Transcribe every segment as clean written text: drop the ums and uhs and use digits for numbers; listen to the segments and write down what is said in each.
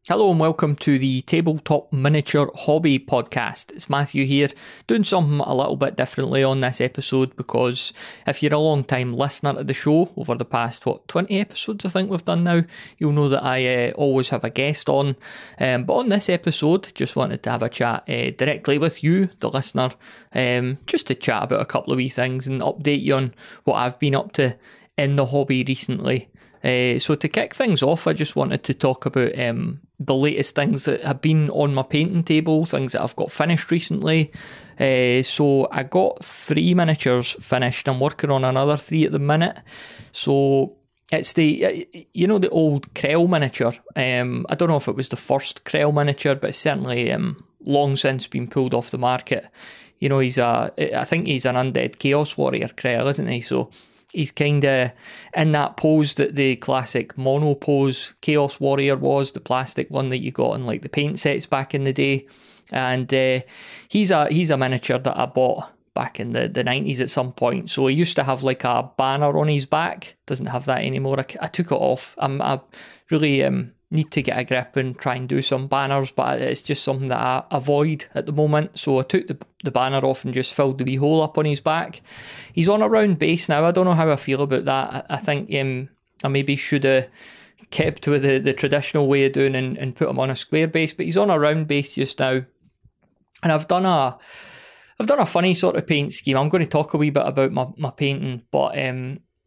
Hello and welcome to the Tabletop Miniature Hobby Podcast. It's Matthew here, doing something a little bit differently on this episode because if you're a long time listener to the show, over the past, 20 episodes I think we've done now, you'll know that I always have a guest on. But on this episode, just wanted to have a chat directly with you, the listener, just to chat about a couple of wee things and update you on what I've been up to in the hobby recently. So to kick things off, I just wanted to talk about the latest things that have been on my painting table, things that I've got finished recently. So I got 3 miniatures finished. I'm working on another 3 at the minute. So it's the old Krell miniature. I don't know if it was the first Krell miniature, but it's certainly long since been pulled off the market. You know, I think he's an undead chaos warrior, Krell, isn't he? So he's kind of in that pose that the classic mono pose Chaos Warrior was, the plastic one that you got in like the paint sets back in the day. And he's a miniature that I bought back in the 90s at some point. So he used to have like a banner on his back. Doesn't have that anymore. I took it off. I really need to get a grip and try and do some banners, but it's just something that I avoid at the moment. So I took the banner off and just filled the wee hole up on his back. He's on a round base now. I don't know how I feel about that. I think I maybe should have kept with the traditional way of doing and put him on a square base, but he's on a round base just now. And I've done a funny sort of paint scheme. I'm going to talk a wee bit about my painting, but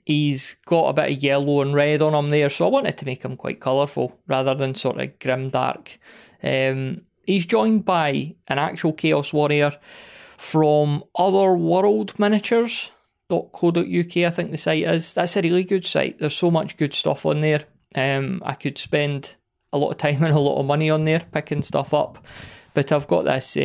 he's got a bit of yellow and red on him there, so I wanted to make him quite colourful rather than sort of grim dark. He's joined by an actual Chaos Warrior from otherworldminiatures.co.uk, I think the site is. That's a really good site. There's so much good stuff on there. I could spend a lot of time and a lot of money on there picking stuff up. But I've got this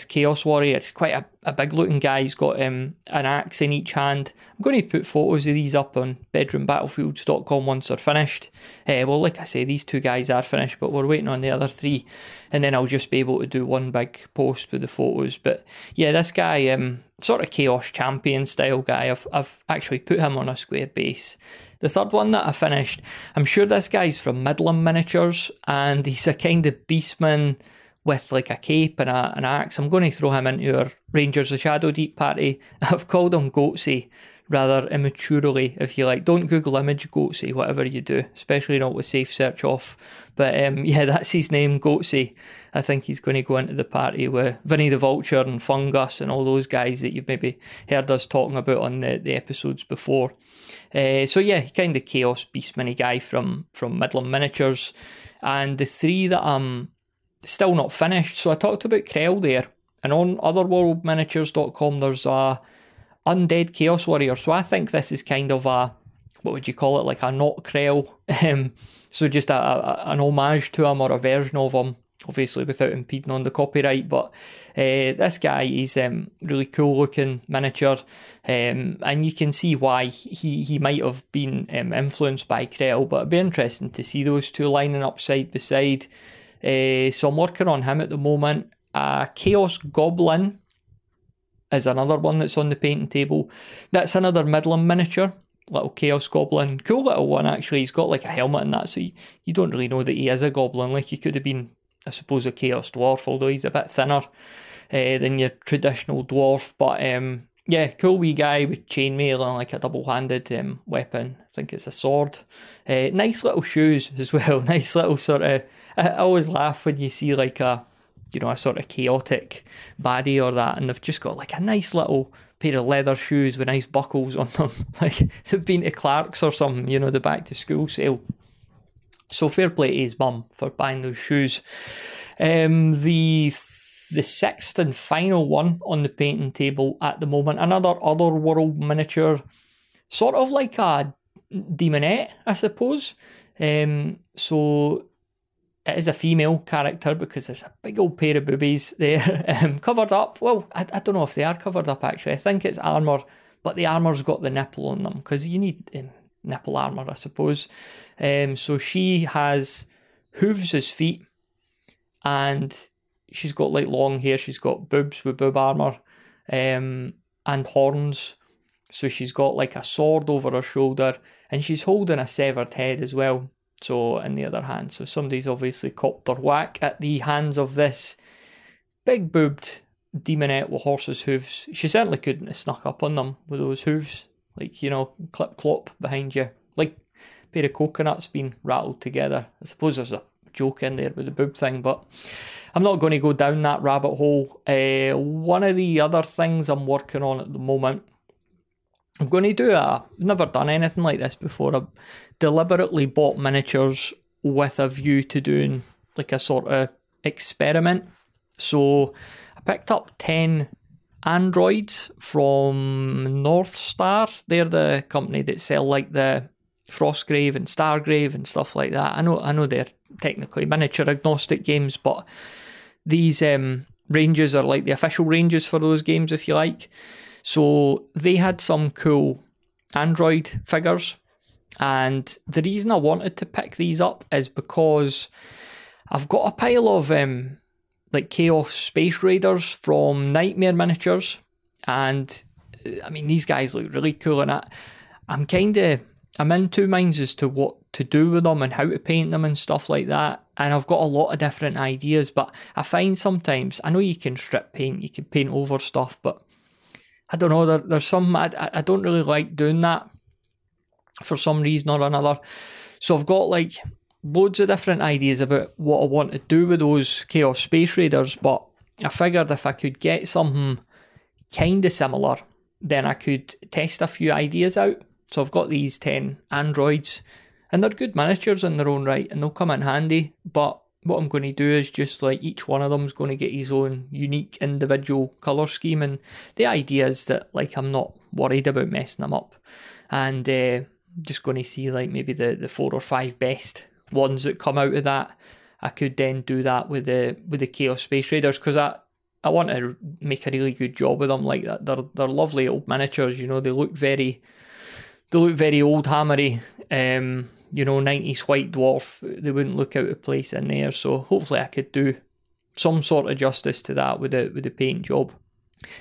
Chaos Warrior. It's quite a big looking guy. He's got an axe in each hand. I'm going to put photos of these up on bedroombattlefields.com once they're finished. Well, like I say, these 2 guys are finished, but we're waiting on the other 3. And then I'll just be able to do one big post with the photos. But yeah, this guy, sort of Chaos Champion style guy, I've actually put him on a square base. The third one that I finished, I'm sure this guy's from Midland Miniatures, and he's a kind of beastman with like a cape and an axe. I'm going to throw him into our Rangers of Shadow Deep party. I've called him Goatsy, rather immaturely, if you like. Don't Google image Goatsy, whatever you do, especially not with safe search off. But yeah, that's his name, Goatsy. I think he's going to go into the party with Vinny the Vulture and Fungus and all those guys that you've maybe heard us talking about on the episodes before. So yeah, kind of Chaos Beastman guy from Midland Miniatures. And the 3 that I'm still not finished. So I talked about Krell there, and on otherworldminiatures.com there's a undead Chaos Warrior. So I think this is kind of what would you call it, like a not Krell. So just an homage to him or a version of him, obviously without impeding on the copyright. But this guy is really cool looking miniature, and you can see why he might have been influenced by Krell, but it'd be interesting to see those 2 lining up side by side. So I'm working on him at the moment. Chaos Goblin is another one that's on the painting table. That's another Midland miniature, little Chaos Goblin. Cool little one, actually. He's got like a helmet and that, so you don't really know that he is a goblin. Like, he could have been, I suppose, a Chaos Dwarf, although he's a bit thinner than your traditional dwarf. But yeah, cool wee guy with chainmail and like a double-handed weapon. I think it's a sword. Nice little shoes as well. Nice little sort of... I always laugh when you see like a sort of chaotic baddie or that, and they've just got like a nice little pair of leather shoes with nice buckles on them. Like they've been to Clark's or something, the back to school sale. So fair play to his mum for buying those shoes. The 6th and final one on the painting table at the moment, another Otherworld miniature, sort of like a demonette, I suppose. So it is a female character because there's a big old pair of boobies there, covered up. Well, I don't know if they are covered up, actually. I think it's armour, but the armour's got the nipple on them because you need nipple armour, I suppose. So she has hooves as feet, and she's got like long hair. She's got boobs with boob armour, and horns. So she's got like a sword over her shoulder, and she's holding a severed head as well. So in the other hand, so somebody's obviously copped their whack at the hands of this big boobed demonette with horse's hooves. She certainly couldn't have snuck up on them with those hooves, like, you know, clip clop behind you, like a pair of coconuts being rattled together. I suppose there's a joke in there with the boob thing, but I'm not going to go down that rabbit hole. One of the other things I'm working on at the moment, I'm going to do I've never done anything like this before. I've deliberately bought miniatures with a view to doing like a sort of experiment. So I picked up 10 androids from North Star. They're the company that sell like the Frostgrave and Stargrave and stuff like that. I know they're technically miniature agnostic games, but these ranges are like the official ranges for those games, if you like. So they had some cool Android figures, and the reason I wanted to pick these up is because I've got a pile of like Chaos Space Raiders from Nightmare Miniatures, and I mean, these guys look really cool, and I'm in two minds as to what to do with them and how to paint them and stuff like that. And I've got a lot of different ideas, but I find sometimes, I know you can strip paint, you can paint over stuff, but I don't know, there's some, I don't really like doing that for some reason or another. So I've got like loads of different ideas about what I want to do with those Chaos Space Raiders, but I figured if I could get something kind of similar, then I could test a few ideas out. So I've got these 10 androids, and they're good miniatures in their own right, and they'll come in handy, but what I'm going to do is just like each one of them is going to get his own unique individual colour scheme, and the idea is that like I'm not worried about messing them up, and just going to see like maybe the 4 or 5 best ones that come out of that. I could then do that with the Chaos Space Raiders, because I want to make a really good job with them. Like that, they're lovely old miniatures, you know, they look very old hammery, you know, 90s white dwarf. They wouldn't look out of place in there, so hopefully I could do some sort of justice to that with the paint job.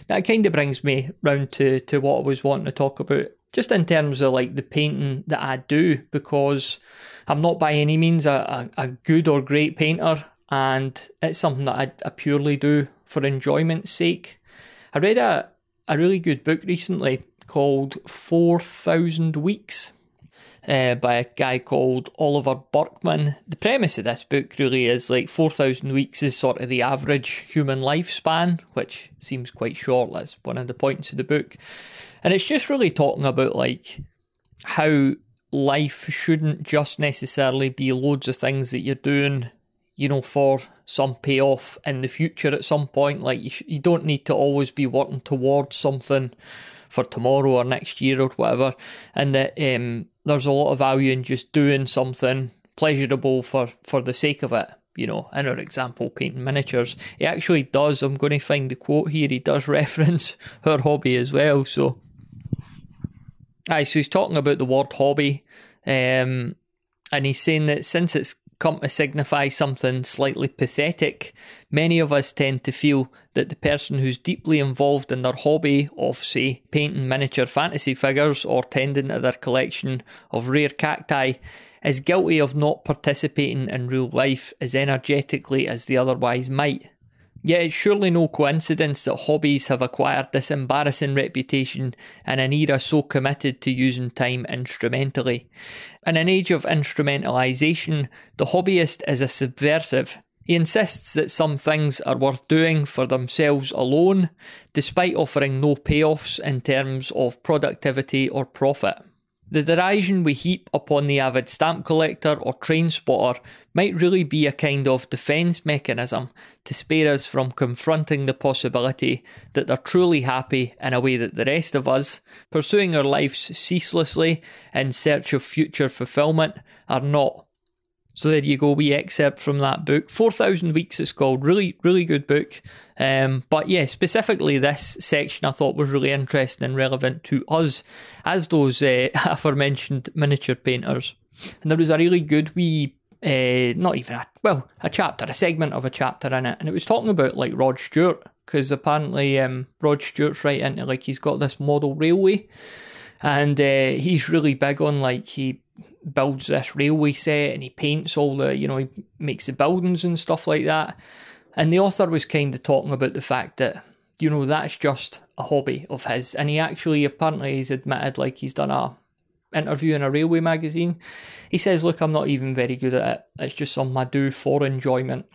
That kind of brings me round to what I was wanting to talk about, just in terms of like the painting that I do, because I'm not by any means a good or great painter, and it's something that I purely do for enjoyment's sake. I read a really good book recently called 4,000 Weeks by a guy called Oliver Burkeman. The premise of this book really is like 4,000 weeks is sort of the average human lifespan, which seems quite short. That's one of the points of the book. And it's just really talking about like how life shouldn't just necessarily be loads of things that you're doing, you know, for some payoff in the future at some point. Like you don't need to always be working towards something for tomorrow or next year or whatever, and that there's a lot of value in just doing something pleasurable for the sake of it. You know, in our example, painting miniatures, he actually does, I'm going to find the quote here, he does reference her hobby as well. So he's talking about the word hobby, and he's saying that since it's come to signify something slightly pathetic, many of us tend to feel that the person who's deeply involved in their hobby of, say, painting miniature fantasy figures or tending to their collection of rare cacti is guilty of not participating in real life as energetically as they otherwise might. Yet it's surely no coincidence that hobbies have acquired this embarrassing reputation in an era so committed to using time instrumentally. In an age of instrumentalisation, the hobbyist is a subversive. He insists that some things are worth doing for themselves alone, despite offering no payoffs in terms of productivity or profit. The derision we heap upon the avid stamp collector or train spotter might really be a kind of defence mechanism to spare us from confronting the possibility that they're truly happy in a way that the rest of us, pursuing our lives ceaselessly in search of future fulfilment, are not. So there you go, wee excerpt from that book. 4,000 Weeks it's called. Really, really good book. But yeah, specifically this section I thought was really interesting and relevant to us as those aforementioned miniature painters. And there was a really good wee, a chapter, a segment of a chapter in it. And it was talking about like Rod Stewart, because apparently Rod Stewart's right into like he's got this model railway. And he's really big on like he builds this railway set and he paints all the, he makes the buildings and stuff like that. And the author was kind of talking about the fact that, that's just a hobby of his. And he actually, apparently he's admitted, like he's done a interview in a railway magazine. He says, look, I'm not even very good at it. It's just something I do for enjoyment.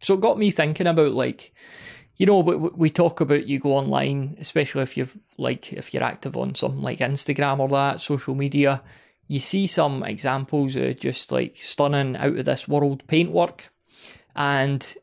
So it got me thinking about, like, we talk about, you go online, especially if you're active on something like Instagram or that, social media, you see some examples of just like stunning, out of this world paintwork. And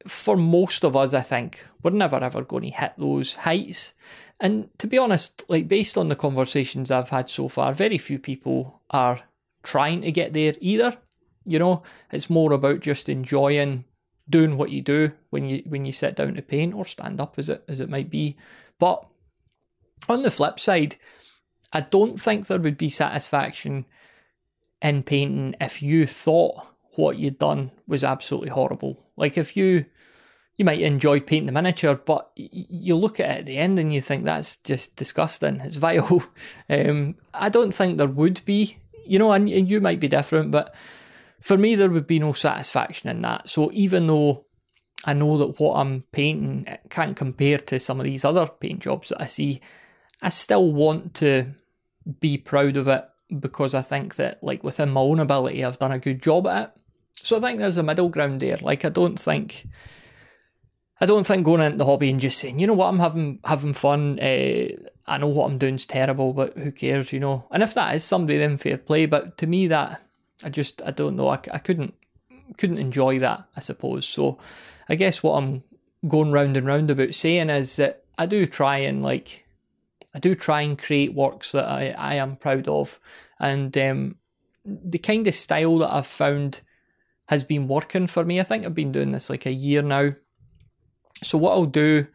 for most of us, I think, we're never ever going to hit those heights. And to be honest, like based on the conversations I've had so far, very few people are trying to get there either. It's more about just enjoying doing what you do when you sit down to paint, or stand up as it might be. But on the flip side, I don't think there would be satisfaction in painting if you thought what you'd done was absolutely horrible. Like if you might enjoy painting the miniature, but you look at it at the end and you think that's just disgusting, it's vile. I don't think there would be, and you might be different, but for me there would be no satisfaction in that. So even though I know that what I'm painting can't compare to some of these other paint jobs that I see, I still want to be proud of it, because I think that, like, within my own ability, I've done a good job at it. So I think there's a middle ground there. Like, I don't think going into the hobby and just saying, you know what, I'm having fun. I know what I'm doing's terrible, but who cares, And if that is somebody, then fair play. But to me, that I don't know. I couldn't enjoy that, I suppose. So I guess what I'm going round and round about saying is that I do try and create works that I am proud of. And the kind of style that I've found has been working for me. I think I've been doing this like a year now. So what I'll do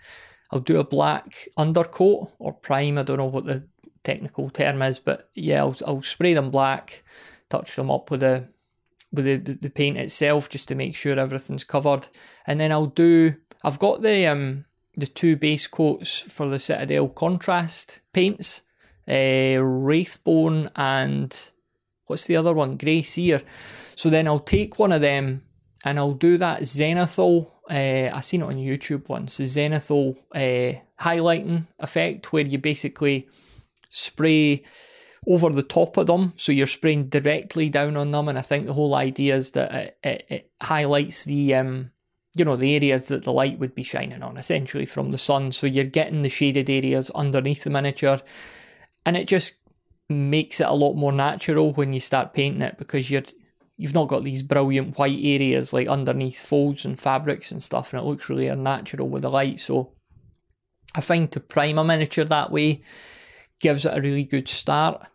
a black undercoat or prime. I don't know what the technical term is, but yeah, I'll spray them black, touch them up with the paint itself just to make sure everything's covered. And then I've got the two base coats for the Citadel contrast paints, Wraithbone and what's the other one? Grey Seer. So then I'll take one of them and I'll do that zenithal. I seen it on YouTube once. The zenithal highlighting effect, where you basically spray over the top of them, so you're spraying directly down on them. And I think the whole idea is that it highlights the the areas that the light would be shining on, essentially from the sun. So you're getting the shaded areas underneath the miniature, and it just makes it a lot more natural when you start painting it, because you've not got these brilliant white areas like underneath folds and fabrics and stuff, and it looks really unnatural with the light. So I find to prime a miniature that way gives it a really good start.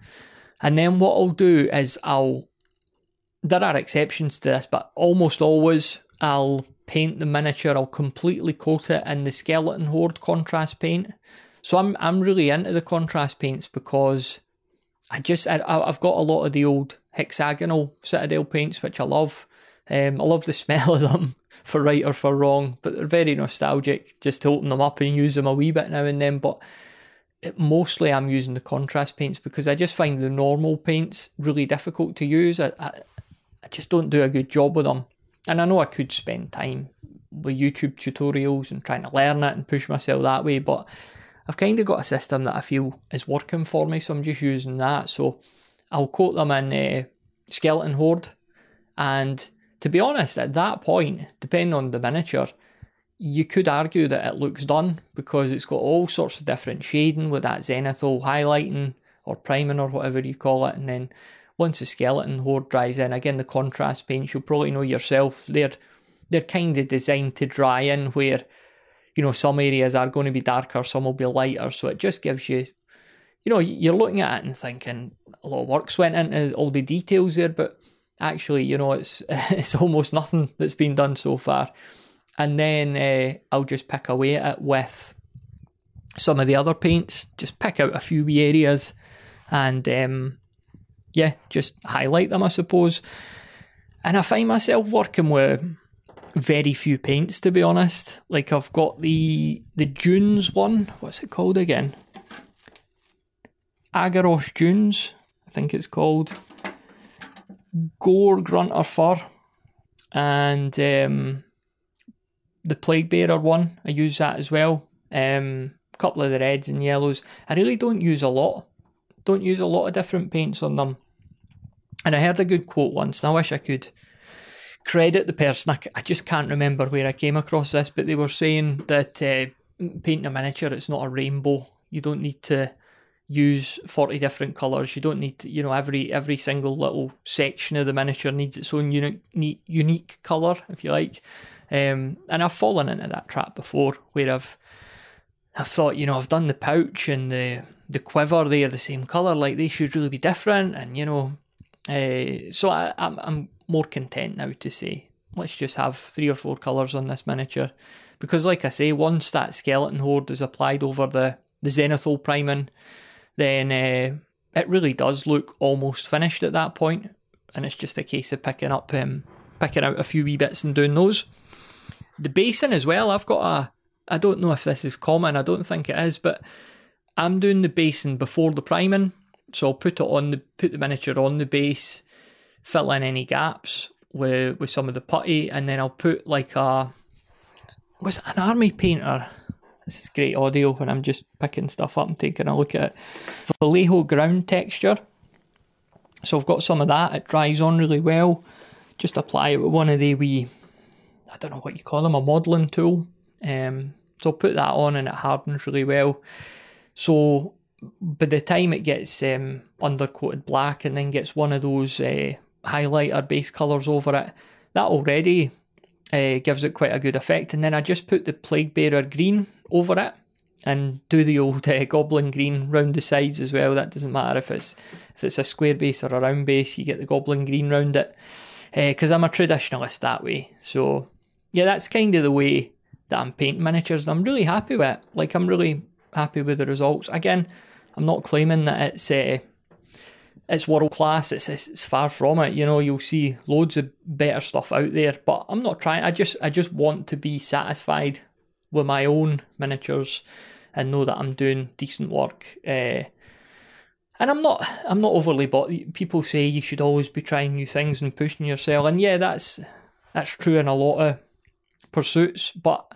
And then what I'll do is there are exceptions to this, but almost always I'll paint the miniature, I'll completely coat it in the Skeleton Horde contrast paint. So I'm really into the contrast paints because I've got a lot of the old hexagonal Citadel paints, which I love. I love the smell of them, for right or for wrong, but they're very nostalgic, just to open them up and use them a wee bit now and then. But mostly I'm using the contrast paints because I just find the normal paints really difficult to use. I just don't do a good job with them. And I know I could spend time with YouTube tutorials and trying to learn it and push myself that way, but I've kind of got a system that I feel is working for me, so I'm just using that. So I'll coat them in Skeleton Horde, and to be honest, at that point, depending on the miniature, you could argue that it looks done, because it's got all sorts of different shading with that zenithal highlighting or priming or whatever you call it. And then once the Skeleton Horde dries in, again, the contrast paints, you'll probably know yourself, they're kind of designed to dry in where, some areas are going to be darker, some will be lighter. So it just gives you, you're looking at it and thinking a lot of work's went into all the details there, but actually, it's almost nothing that's been done so far. And then I'll just pick away at it with some of the other paints, just pick out a few wee areas and just highlight them, I suppose. And I find myself working with very few paints, to be honest. Like, I've got the Dunes one. What's it called again? Agarosh Dunes, I think it's called. Gore Grunter Fur and the Plague Bearer one. I use that as well. A couple of the reds and yellows. I really don't use a lot. Don't use a lot of different paints on them. And I heard a good quote once, and I wish I could credit the person. I just can't remember where I came across this, but they were saying that painting a miniature, it's not a rainbow. You don't need to use 40 different colours. You don't need to, every single little section of the miniature needs its own unique colour, if you like. And I've fallen into that trap before, where I've thought, I've done the pouch and the quiver, they are the same colour, like they should really be different, and so I'm more content now to say, let's just have 3 or 4 colours on this miniature, because like I say, once that skeleton horde is applied over the zenithal priming, then it really does look almost finished at that point, and it's just a case of picking out a few wee bits and doing those. The basing as well, I've got I don't know if this is common, I don't think it is, but I'm doing the basing before the priming, so I'll put the miniature on the base, fill in any gaps with some of the putty, and then I'll put like was it an army painter? This is great audio when I'm just picking stuff up and taking a look at it. Vallejo ground texture. So I've got some of that. It dries on really well. Just apply it with one of the wee, I don't know what you call them, a modelling tool. So I'll put that on and it hardens really well. So by the time it gets undercoated black and then gets one of those highlighter base colours over it, that already gives it quite a good effect. And then I just put the Plague Bearer green over it and do the old goblin green round the sides as well. That doesn't matter if it's a square base or a round base, you get the goblin green round it, because I'm a traditionalist that way. So yeah, that's kind of the way that I'm painting miniatures, and I'm really happy with it. Like, I'm really happy with the results. Again, I'm not claiming that it's world class. It's far from it. You'll see loads of better stuff out there, but I'm not trying. I just want to be satisfied with my own miniatures and know that I'm doing decent work. And I'm not overly bought. People say you should always be trying new things and pushing yourself, and yeah, that's true in a lot of pursuits. But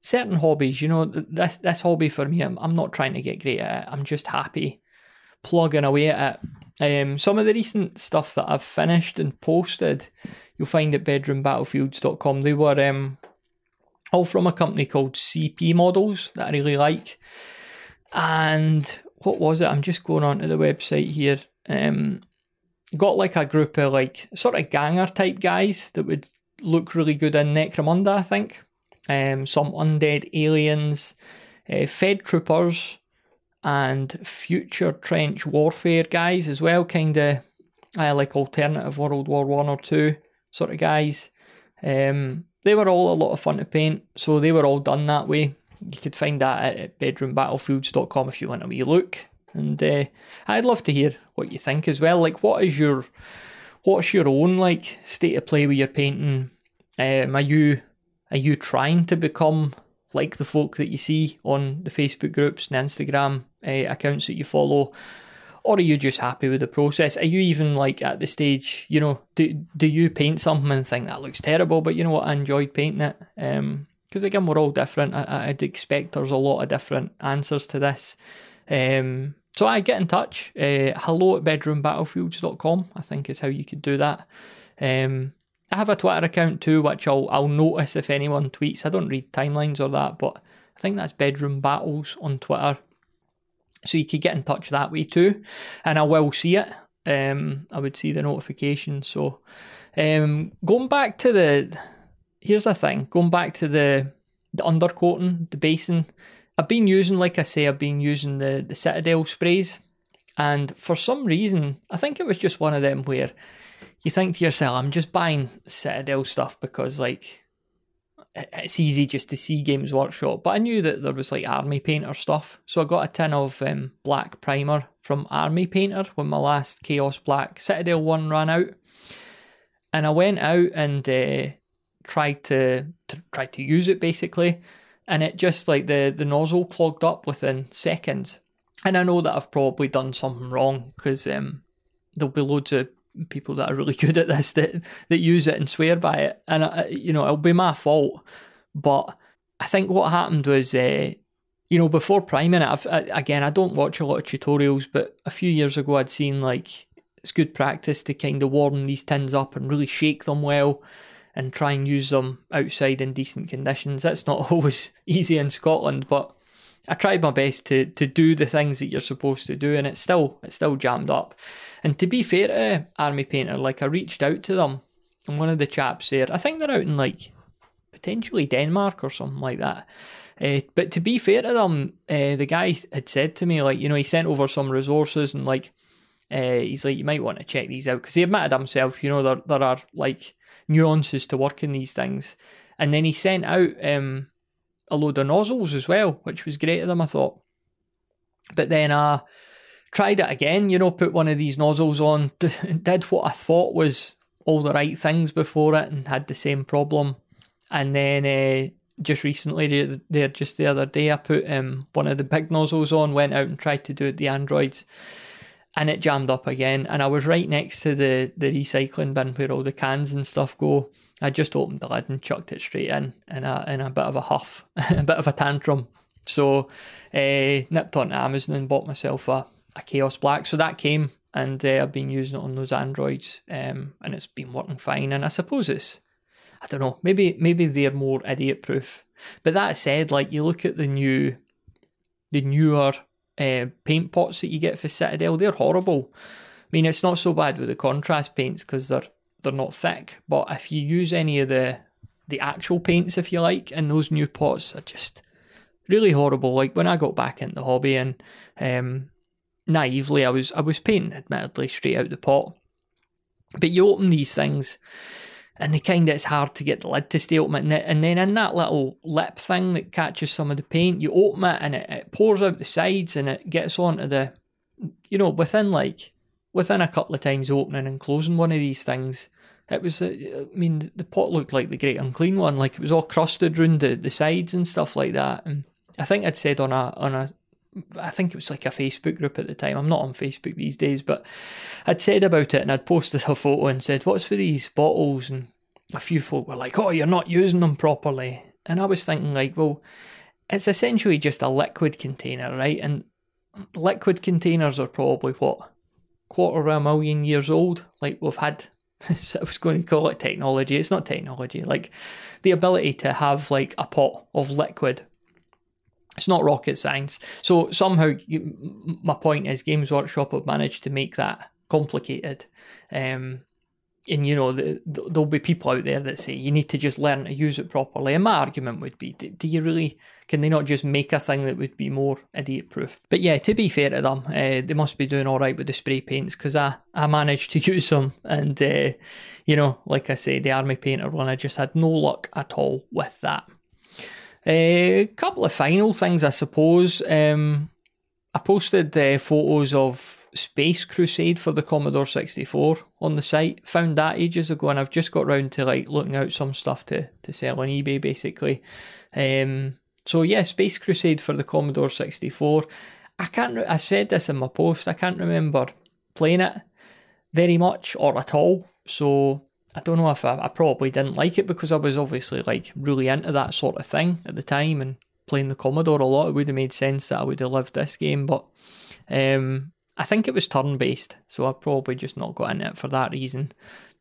certain hobbies, this hobby for me, I'm not trying to get great at it. I'm just happy plugging away at it. Some of the recent stuff that I've finished and posted, you'll find at bedroombattlefields.com. They were all from a company called CP Models that I really like. And what was it? I'm just going onto the website here. Got like a group of like sort of ganger type guys that would look really good in Necromunda, I think. Some undead aliens, Fed troopers, and future trench warfare guys as well, kind of like alternative World War 1 or 2 sort of guys. They were all a lot of fun to paint, so they were all done that way. You could find that at bedroombattlefields.com if you want a wee look. And I'd love to hear what you think as well. Like, what's your own like state of play with your painting? Are you trying to become like the folk that you see on the Facebook groups and Instagram accounts that you follow? Or are you just happy with the process? Are you even like at the stage, do you paint something and think that looks terrible, but you know what, I enjoyed painting it? Because again, we're all different. I'd expect there's a lot of different answers to this. So I get in touch. Hello at bedroombattlefields.com, I think is how you could do that. I have a Twitter account too, which I'll notice if anyone tweets. I don't read timelines or that, but I think that's Bedroom Battles on Twitter. So you could get in touch that way too, and I will see it. I would see the notification. So going back to here's the thing, going back to the undercoating, the basing, I've been using the Citadel sprays, and for some reason, I think it was just one of them where you think to yourself, I'm just buying Citadel stuff because like it's easy just to see Games Workshop, but I knew that there was like Army Painter stuff, so I got a tin of black primer from Army Painter when my last Chaos Black Citadel one ran out, and I went out and tried to use it basically, and it just like the nozzle clogged up within seconds. And I know that I've probably done something wrong because there'll be loads of people that are really good at this that use it and swear by it, and it'll be my fault. But I think what happened was, before priming it, I don't watch a lot of tutorials, but a few years ago I'd seen like it's good practice to kind of warm these tins up and really shake them well and try and use them outside in decent conditions. That's not always easy in Scotland, but I tried my best to do the things that you're supposed to do, and it's still jammed up. And to be fair to Army Painter, like I reached out to them, and one of the chaps there, I think they're out in like potentially Denmark or something like that. But to be fair to them, the guy had said to me, like, he sent over some resources and like, he's like, you might want to check these out, because he admitted himself, there are like nuances to working these things. And then he sent out a load of nozzles as well, which was great of them, I thought. But then I tried it again, put one of these nozzles on, did what I thought was all the right things before it, and had the same problem. And then just recently, just the other day, I put one of the big nozzles on, went out and tried to do it the Androids, and it jammed up again. And I was right next to the recycling bin where all the cans and stuff go. I just opened the lid and chucked it straight in a bit of a huff, a bit of a tantrum. So nipped onto Amazon and bought myself a Chaos Black. So that came, and I've been using it on those Androids, and it's been working fine. And I suppose I don't know, maybe they're more idiot proof. But that said, like, you look at the newer paint pots that you get for Citadel, they're horrible. I mean, it's not so bad with the contrast paints because they're not thick, but if you use any of the actual paints, if you like, and those new pots are just really horrible. Like when I got back into the hobby, and naively I was painting, admittedly, straight out the pot, but you open these things and it's hard to get the lid to stay open, and then in that little lip thing that catches some of the paint, you open it and it pours out the sides, and it gets onto the, within a couple of times opening and closing one of these things, it was, the pot looked like the Great Unclean One, like it was all crusted round the sides and stuff like that. And I think I'd said I think it was like a Facebook group at the time, I'm not on Facebook these days, but I'd said about it and I'd posted a photo and said, what's with these bottles? And a few folk were like, oh, you're not using them properly. And I was thinking like, well, it's essentially just a liquid container, right? And liquid containers are probably, what, 250,000 years old? Like we've had, I was going to call it technology, it's not technology, like the ability to have like a pot of liquid. It's not rocket science. So somehow, my point is, Games Workshop have managed to make that complicated. And there'll be people out there that say you need to just learn to use it properly. And my argument would be, do you really? Can they not just make a thing that would be more idiot-proof? But yeah, to be fair to them, they must be doing all right with the spray paints, because I managed to use them. And, like I say, the Army Painter one, I just had no luck at all with that. A couple of final things, I suppose. I posted photos of Space Crusade for the Commodore 64 on the site. Found that ages ago, and I've just got round to like looking out some stuff to sell on eBay, basically. So yeah, Space Crusade for the Commodore 64. I said this in my post, I can't remember playing it very much or at all. So I don't know if I probably didn't like it because I was obviously like really into that sort of thing at the time and playing the Commodore a lot. It would have made sense that I would have loved this game, but I think it was turn-based, so I probably just not got into it for that reason.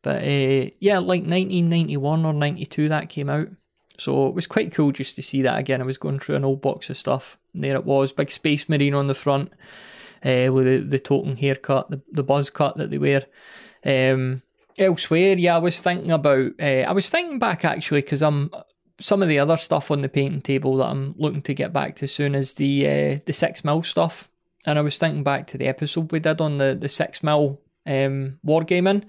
But yeah, like 1991 or 92 that came out, so it was quite cool just to see that again. I was going through an old box of stuff, and there it was, big Space Marine on the front, with the token haircut, the buzz cut that they wear. Elsewhere, yeah, I was thinking back actually, because some of the other stuff on the painting table that I'm looking to get back to soon is the 6mm stuff, and I was thinking back to the episode we did on the 6mm wargaming,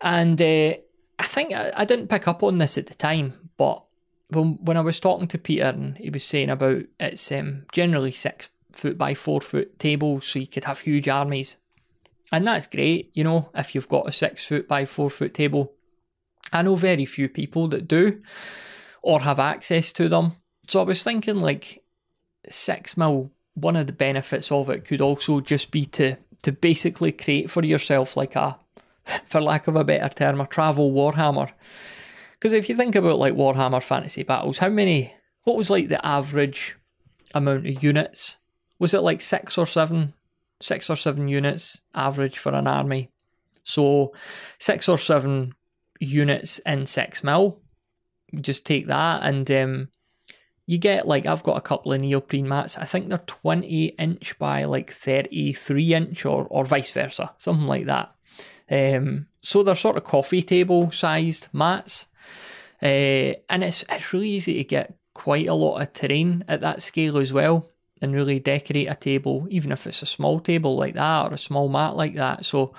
and I think I didn't pick up on this at the time, but when I was talking to Peter and he was saying about it's generally 6 foot by 4 foot tables, so you could have huge armies. And that's great, if you've got a 6 foot by 4 foot table. I know very few people that do or have access to them. So I was thinking like 6mm, one of the benefits of it could also just be to basically create for yourself like a for lack of a better term, a travel Warhammer. Because if you think about like Warhammer Fantasy Battles, what was like the average amount of units? Was it like 6 or 7 units average for an army? So 6 or 7 units in 6 mil, just take that, and you get, like, I've got a couple of neoprene mats. I think they're 20-inch by like 33-inch or vice versa, something like that. So they're sort of coffee table sized mats, and it's really easy to get quite a lot of terrain at that scale as well, and really decorate a table, even if it's a small table like that or a small mat like that. So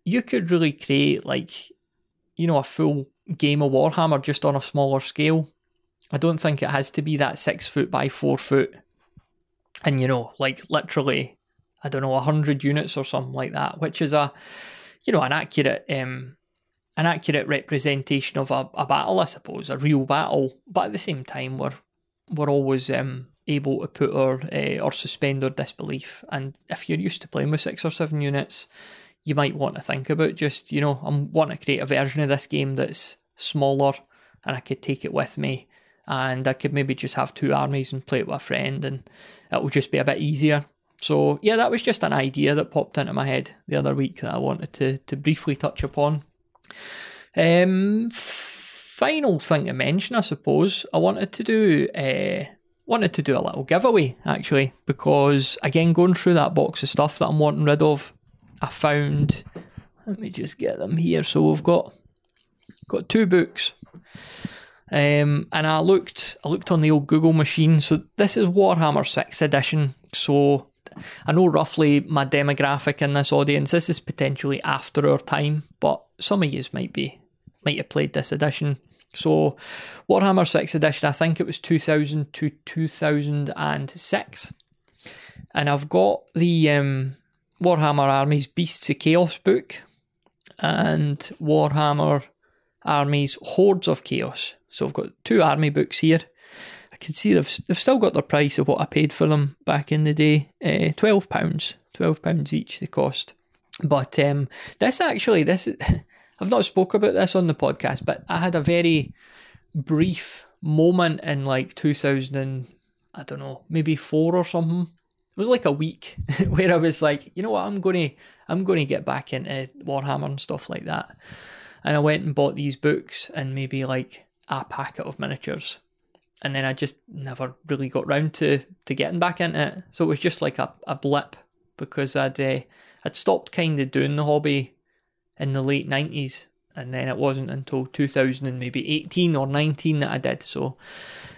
you could really create, like, you know, a full game of Warhammer just on a smaller scale. I don't think it has to be that 6 foot by 4 foot and, you know, like literally, I don't know, 100 units or something like that, which is an accurate representation of a battle, I suppose, a real battle. But at the same time, we're always able to put or suspend our disbelief. And if you're used to playing with 6 or 7 units, you might want to think about just, you know, I'm wanting to create a version of this game that's smaller and I could take it with me, and I could maybe just have 2 armies and play it with a friend, and it would just be a bit easier. So yeah, that was just an idea that popped into my head the other week that I wanted to briefly touch upon. Final thing to mention, I suppose, I wanted to do a little giveaway, actually, because again, going through that box of stuff that I'm wanting rid of, I found, let me just get them here. So we've got 2 books, and I looked on the old Google machine. So this is Warhammer 6th edition. So I know roughly my demographic in this audience. This is potentially after our time, but some of yous might have played this edition. So Warhammer 6th edition, I think it was 2000 to 2006, and I've got the Warhammer Armies Beasts of Chaos book and Warhammer Armies Hordes of Chaos. So I've got 2 army books here. I can see they've still got their price of what I paid for them back in the day, £12 each they cost. But this is I've not spoke about this on the podcast, but I had a very brief moment in like 2000, I don't know, maybe 4 or something. It was like a week where I was like, you know what, I'm going to get back into Warhammer and stuff like that. And I went and bought these books and maybe like a packet of miniatures. And then I just never really got round to getting back into it. So it was just like a blip, because I'd stopped kind of doing the hobby in the late 90s. And then it wasn't until 2000 and maybe 18 or 19 that I did. So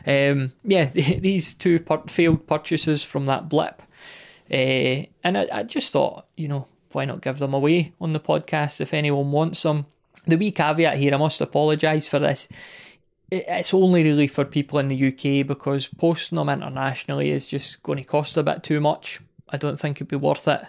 yeah, these 2 failed purchases from that blip. And I just thought, you know, why not give them away on the podcast if anyone wants them. The wee caveat here, I must apologise for this. It's only really for people in the UK, because posting them internationally is just going to cost a bit too much. I don't think it'd be worth it.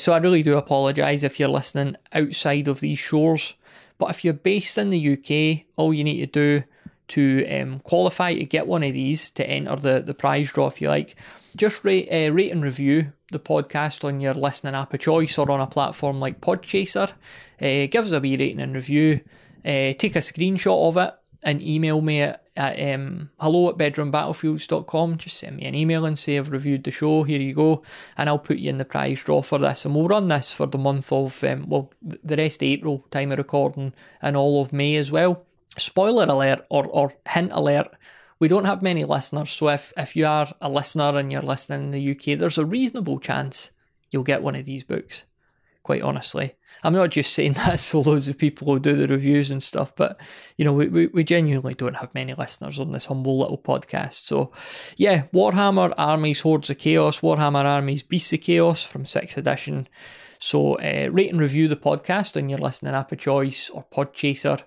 So I really do apologise if you're listening outside of these shores. But if you're based in the UK, all you need to do to qualify to get one of these, to enter the prize draw if you like, just rate and review the podcast on your listening app of choice or on a platform like Podchaser. Give us a wee rating and review. Take a screenshot of it and email me at hello@bedroombattlefields.com. Just send me an email and say I've reviewed the show, here you go, and I'll put you in the prize draw for this. And we'll run this for the month of, the rest of April, time of recording, and all of May as well. Spoiler alert, or hint alert, we don't have many listeners, so if you are a listener and you're listening in the UK, there's a reasonable chance you'll get one of these books, quite honestly. I'm not just saying that so loads of people will do the reviews and stuff, but, you know, we genuinely don't have many listeners on this humble little podcast. So, yeah, Warhammer Armies Hordes of Chaos, Warhammer Armies Beasts of Chaos from 6th edition. So, rate and review the podcast on your listening app of choice or Podchaser.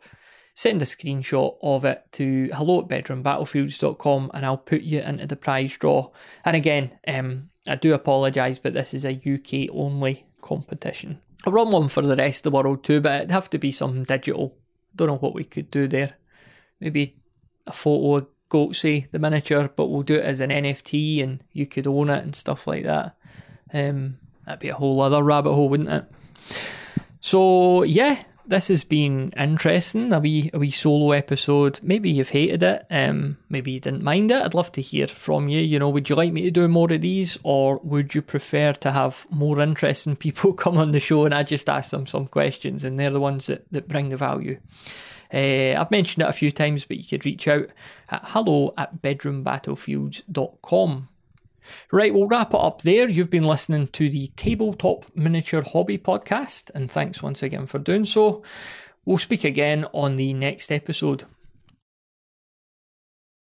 Send a screenshot of it to hello@bedroombattlefields.com and I'll put you into the prize draw. And again, I do apologise, but this is a UK only competition. I'll run one for the rest of the world too, but it'd have to be something digital. Don't know what we could do there. Maybe a photo of Goatsy, the miniature, but we'll do it as an NFT and you could own it and stuff like that. That'd be a whole other rabbit hole, wouldn't it? So yeah, this has been interesting, a wee solo episode. Maybe you've hated it, maybe you didn't mind it. I'd love to hear from you. You know, would you like me to do more of these, or would you prefer to have more interesting people come on the show and I just ask them some questions and they're the ones that bring the value? I've mentioned it a few times, but you could reach out at hello@bedroombattlefields.com. Right, we'll wrap it up there. You've been listening to the Tabletop Miniature Hobby Podcast, and thanks once again for doing so. We'll speak again on the next episode.